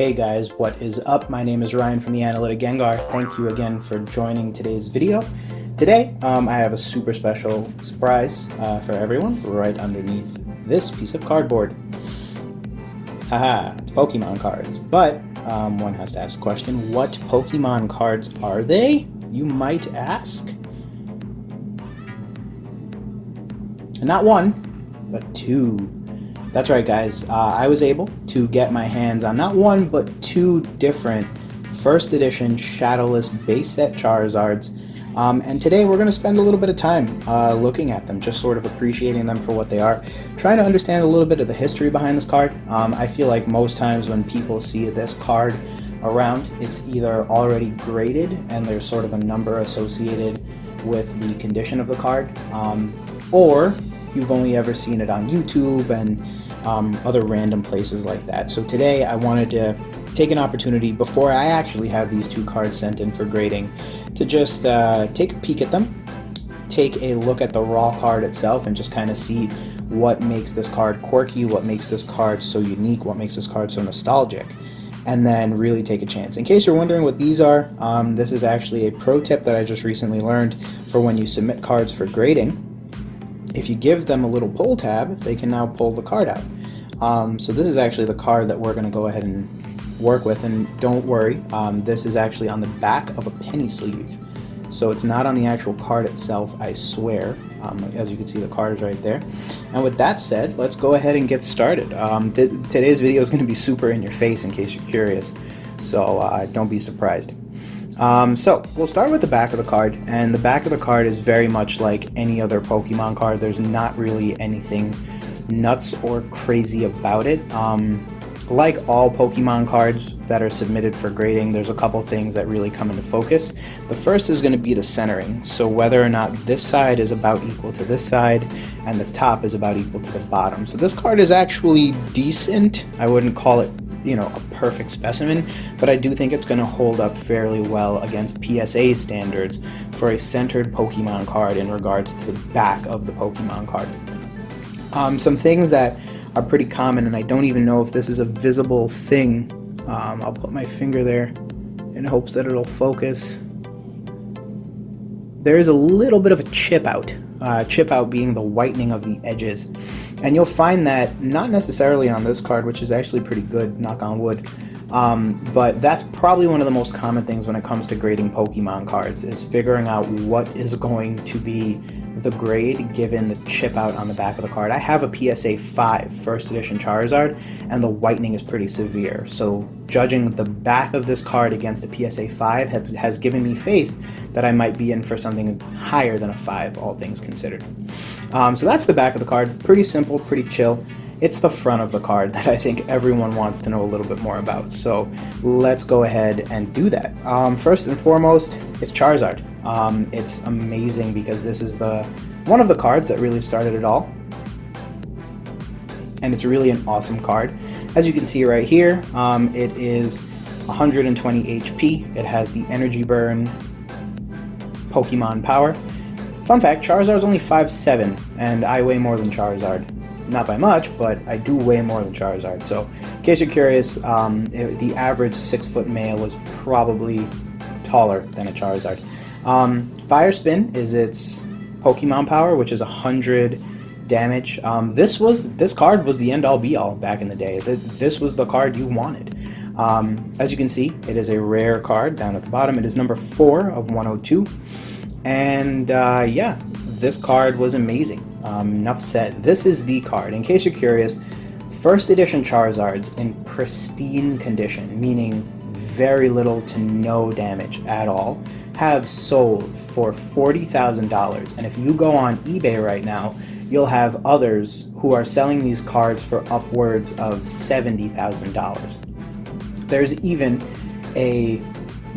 Hey guys, what is up? My name is Ryan from the Analytic Gengar. Thank you again for joining today's video. Today, I have a super special surprise for everyone right underneath this piece of cardboard. Haha, it's Pokemon cards. But one has to ask the question, what Pokemon cards are they? You might ask. Not one, but two. That's right, guys. I was able to get my hands on not one, but two different first edition Shadowless base set Charizards. And today we're going to spend a little bit of time looking at them, just sort of appreciating them for what they are, trying to understand a little bit of the history behind this card. I feel like most times when people see this card around, it's either already graded and there's sort of a number associated with the condition of the card, or you've only ever seen it on YouTube and other random places like that. So today I wanted to take an opportunity before I actually have these two cards sent in for grading to just take a peek at them, take a look at the raw card itself, and just kind of see what makes this card quirky, what makes this card so unique, what makes this card so nostalgic, and then really take a chance. In case you're wondering what these are, this is actually a pro tip that I just recently learned for when you submit cards for grading. If you give them a little pull tab, they can now pull the card out. So this is actually the card that we're going to go ahead and work with, and don't worry, this is actually on the back of a penny sleeve. So it's not on the actual card itself, I swear. As you can see, the card is right there. And with that said, let's go ahead and get started. Today's video is going to be super in your face in case you're curious, so don't be surprised. So we'll start with the back of the card, and the back of the card is very much like any other Pokemon card. There's not really anything nuts or crazy about it. Like all Pokemon cards that are submitted for grading, there's a couple things that really come into focus. The first is going to be the centering, so whether or not this side is about equal to this side and the top is about equal to the bottom. So this card is actually decent. I wouldn't call it, you know, a perfect specimen, but I do think it's going to hold up fairly well against PSA standards for a centered Pokemon card in regards to the back of the Pokemon card. Some things that are pretty common, and I don't even know if this is a visible thing. I'll put my finger there in hopes that it'll focus. There is a little bit of a chip out. Chip out being the whitening of the edges. And you'll find that not necessarily on this card, which is actually pretty good, knock on wood, but that's probably one of the most common things when it comes to grading Pokemon cards, is figuring out what is going to be the grade given the chip out on the back of the card. I have a PSA 5 first edition Charizard, and the whitening is pretty severe, so judging the back of this card against a PSA 5 has given me faith that I might be in for something higher than a 5, all things considered. So that's the back of the card. Pretty simple, pretty chill. It's the front of the card that I think everyone wants to know a little bit more about, so let's go ahead and do that. First and foremost, it's Charizard. It's amazing because this is one of the cards that really started it all, and it's really an awesome card. As you can see right here, it is 120 HP. It has the Energy Burn Pokemon power. Fun fact, Charizard's only 5'7", and I weigh more than Charizard. Not by much, but I do weigh more than Charizard. So, in case you're curious, the average 6-foot male is probably taller than a Charizard. Fire Spin is its Pokemon power, which is 100 damage. This card was the end-all be-all back in the day. This was the card you wanted. As you can see, it is a rare card down at the bottom. It is number 4 of 102. And yeah, this card was amazing. Enough said. This is the card. In case you're curious, first edition Charizards in pristine condition, meaning very little to no damage at all, have sold for $40,000. And if you go on eBay right now, you'll have others who are selling these cards for upwards of $70,000. There's even a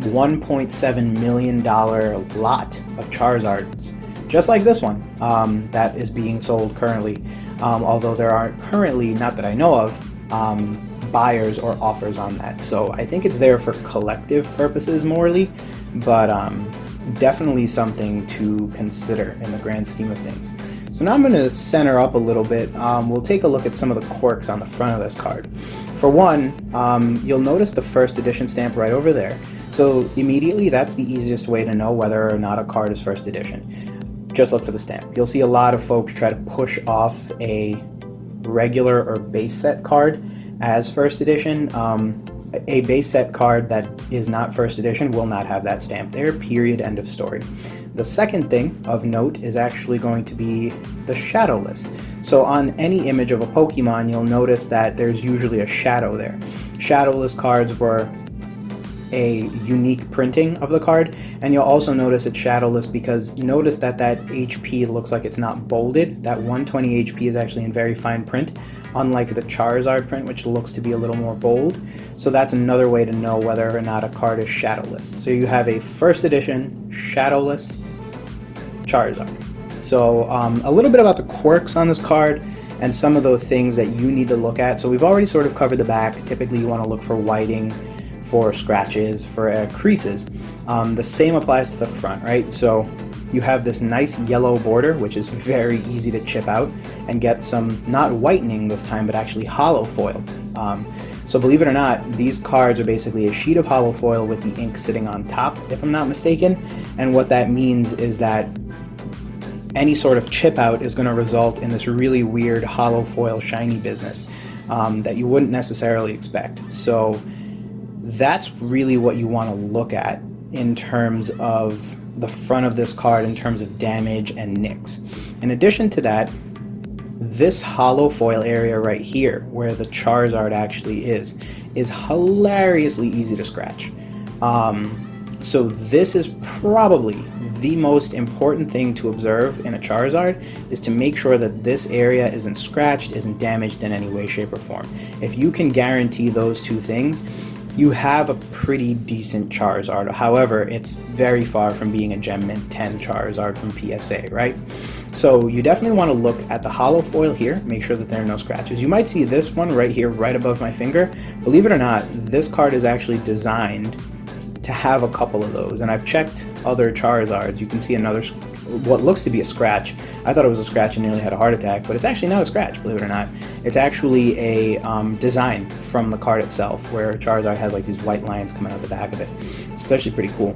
$1.7 million lot of Charizards, just like this one, that is being sold currently, although there aren't currently, not that I know of, buyers or offers on that. So I think it's there for collective purposes morely, but definitely something to consider in the grand scheme of things. So now I'm going to center up a little bit. We'll take a look at some of the quirks on the front of this card. For one, you'll notice the first edition stamp right over there. So immediately that's the easiest way to know whether or not a card is first edition. Just look for the stamp. You'll see a lot of folks try to push off a regular or base set card as first edition. A base set card that is not first edition will not have that stamp there, period, end of story. The second thing of note is actually going to be the Shadowless. So on any image of a Pokemon, you'll notice that there's usually a shadow there. Shadowless cards were a unique printing of the card, and you'll also notice it's shadowless because notice that that HP looks like it's not bolded. That 120 HP is actually in very fine print, unlike the Charizard print, which looks to be a little more bold. So that's another way to know whether or not a card is shadowless. So you have a first edition shadowless Charizard. So a little bit about the quirks on this card and some of those things that you need to look at. So we've already sort of covered the back. Typically you want to look for whiting, for scratches, for creases. The same applies to the front, right? So you have this nice yellow border, which is very easy to chip out and get some, not whitening this time, but actually hollow foil. So believe it or not, these cards are basically a sheet of hollow foil with the ink sitting on top, if I'm not mistaken. And what that means is that any sort of chip out is going to result in this really weird hollow foil shiny business that you wouldn't necessarily expect. So that's really what you want to look at in terms of the front of this card in terms of damage and nicks. In addition to that, this hollow foil area right here where the Charizard actually is hilariously easy to scratch. So this is probably the most important thing to observe in a Charizard, is to make sure that this area isn't scratched, isn't damaged in any way, shape, or form. If you can guarantee those two things, you have a pretty decent Charizard. However, it's very far from being a Gem Mint 10 Charizard from PSA, right? So you definitely want to look at the hollow foil here, make sure that there are no scratches. You might see this one right here, right above my finger. Believe it or not, this card is actually designed to have a couple of those, and I've checked other Charizards. You can see another, what looks to be a scratch. I thought it was a scratch and nearly had a heart attack, but it's actually not a scratch, believe it or not. It's actually a design from the card itself, where Charizard has like these white lines coming out the back of it. So it's actually pretty cool.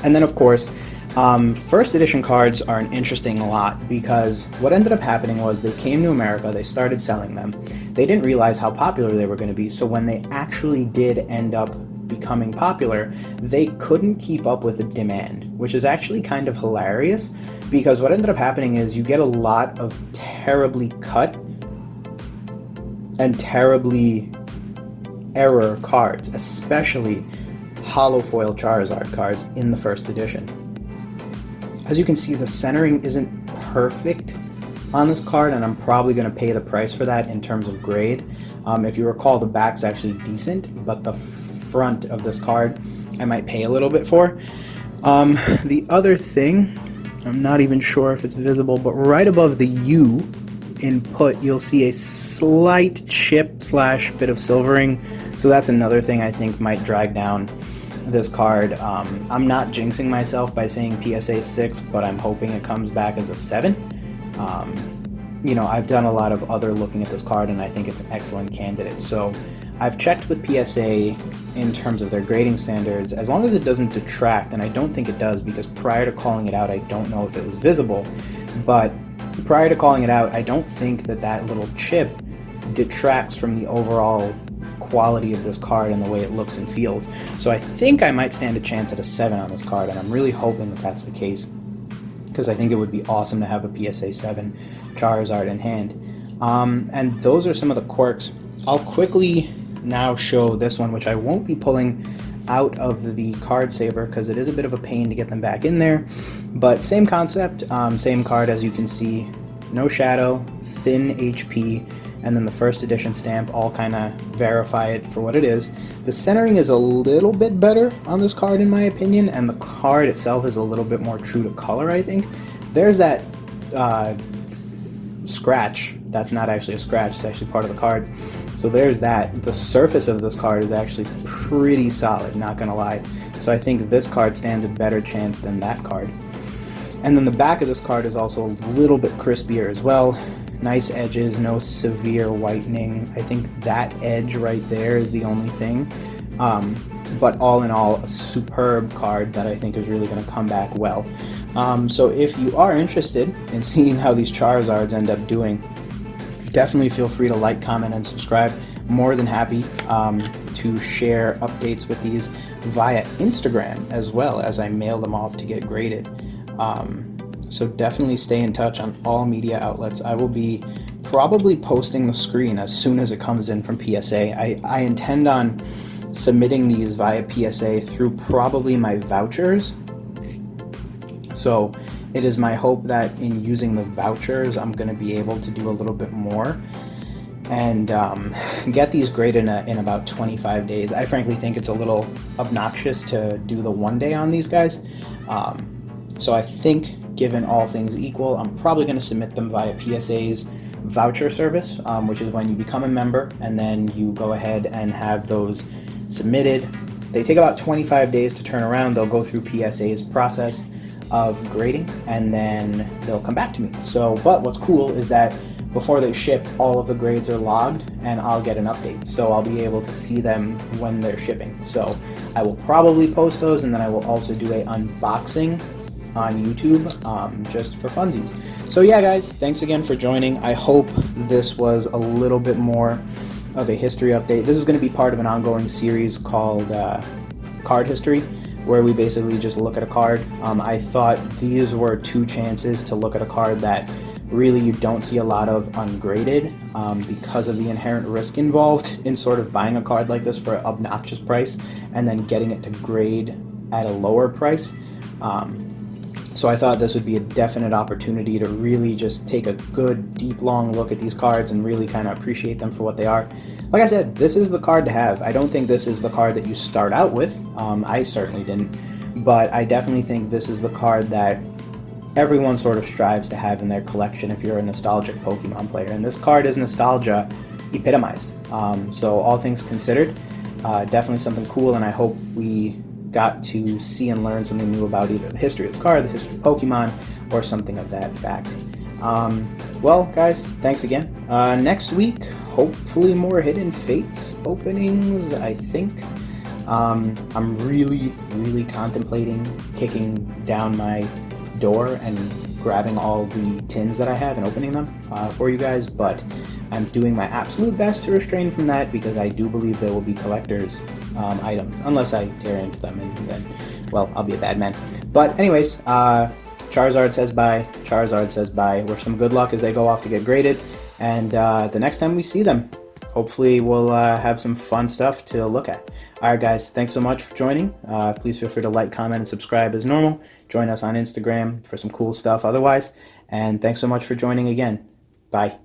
And then of course, first edition cards are an interesting lot, because what ended up happening was they came to America, they started selling them. They didn't realize how popular they were going to be, so when they actually did end up becoming popular, they couldn't keep up with the demand, which is actually kind of hilarious, because what ended up happening is you get a lot of terribly cut and terribly error cards, especially hollow foil Charizard cards in the first edition. As you can see, the centering isn't perfect on this card, and I'm probably going to pay the price for that in terms of grade. If you recall, the back's actually decent, but the front of this card I might pay a little bit for. The other thing, I'm not even sure if it's visible, but right above the U input you'll see a slight chip slash bit of silvering, so that's another thing I think might drag down this card. I'm not jinxing myself by saying PSA 6, but I'm hoping it comes back as a 7. You know, I've done a lot of other looking at this card and I think it's an excellent candidate. So I've checked with PSA in terms of their grading standards. As long as it doesn't detract, and I don't think it does, because prior to calling it out I don't know if it was visible, but prior to calling it out I don't think that that little chip detracts from the overall quality of this card and the way it looks and feels. So I think I might stand a chance at a 7 on this card, and I'm really hoping that that's the case, because I think it would be awesome to have a PSA 7 Charizard in hand. And those are some of the quirks. I'll quickly now show this one, which I won't be pulling out of the card saver because it is a bit of a pain to get them back in there, but same concept, same card as you can see, no shadow, thin HP, and then the first edition stamp all kind of verify it for what it is. The centering is a little bit better on this card in my opinion, and the card itself is a little bit more true to color, I think. There's that scratch. That's not actually a scratch, it's actually part of the card. So there's that. The surface of this card is actually pretty solid, not gonna lie. So I think this card stands a better chance than that card. And then the back of this card is also a little bit crispier as well. nice edges, no severe whitening. I think that edge right there is the only thing. But all in all, a superb card that I think is really going to come back well. So if you are interested in seeing how these Charizards end up doing, definitely feel free to like, comment, and subscribe. More than happy to share updates with these via Instagram, as well as I mail them off to get graded. So definitely stay in touch on all media outlets. I will be probably posting the screen as soon as it comes in from PSA. I intend on submitting these via PSA through probably my vouchers. So it is my hope that in using the vouchers, I'm going to be able to do a little bit more and get these graded in about 25 days. I frankly think it's a little obnoxious to do the 1 day on these guys. So I think, given all things equal, I'm probably going to submit them via PSA's voucher service, which is when you become a member and then you go ahead and have those submitted. They take about 25 days to turn around. They'll go through PSA's process of grading and then they'll come back to me. So, but what's cool is that before they ship, all of the grades are logged and I'll get an update. So I'll be able to see them when they're shipping. So I will probably post those, and then I will also do a unboxing on YouTube just for funsies. So yeah, guys, thanks again for joining. I hope this was a little bit more of a history update. This is going to be part of an ongoing series called Card History, where we basically just look at a card. I thought these were two chances to look at a card that really you don't see a lot of ungraded because of the inherent risk involved in sort of buying a card like this for an obnoxious price and then getting it to grade at a lower price. So I thought this would be a definite opportunity to really just take a good, deep, long look at these cards and really kind of appreciate them for what they are. Like I said, this is the card to have. I don't think this is the card that you start out with. I certainly didn't. But I definitely think this is the card that everyone sort of strives to have in their collection if you're a nostalgic Pokemon player. And this card is nostalgia epitomized. So all things considered, definitely something cool, and I hope we got to see and learn something new about either the history of this card, the history of Pokemon, or something of that fact. Well, guys, thanks again. Next week, hopefully more Hidden Fates openings, I think. I'm really contemplating kicking down my door and grabbing all the tins that I have and opening them for you guys, but I'm doing my absolute best to restrain from that because I do believe there will be collectors items, unless I tear into them, and then, well, I'll be a bad man. But anyways, Charizard says bye, Charizard says bye. Wish them good luck as they go off to get graded, and the next time we see them, hopefully we'll have some fun stuff to look at. Alright guys, thanks so much for joining. Please feel free to like, comment, and subscribe as normal. Join us on Instagram for some cool stuff otherwise, and thanks so much for joining again. Bye.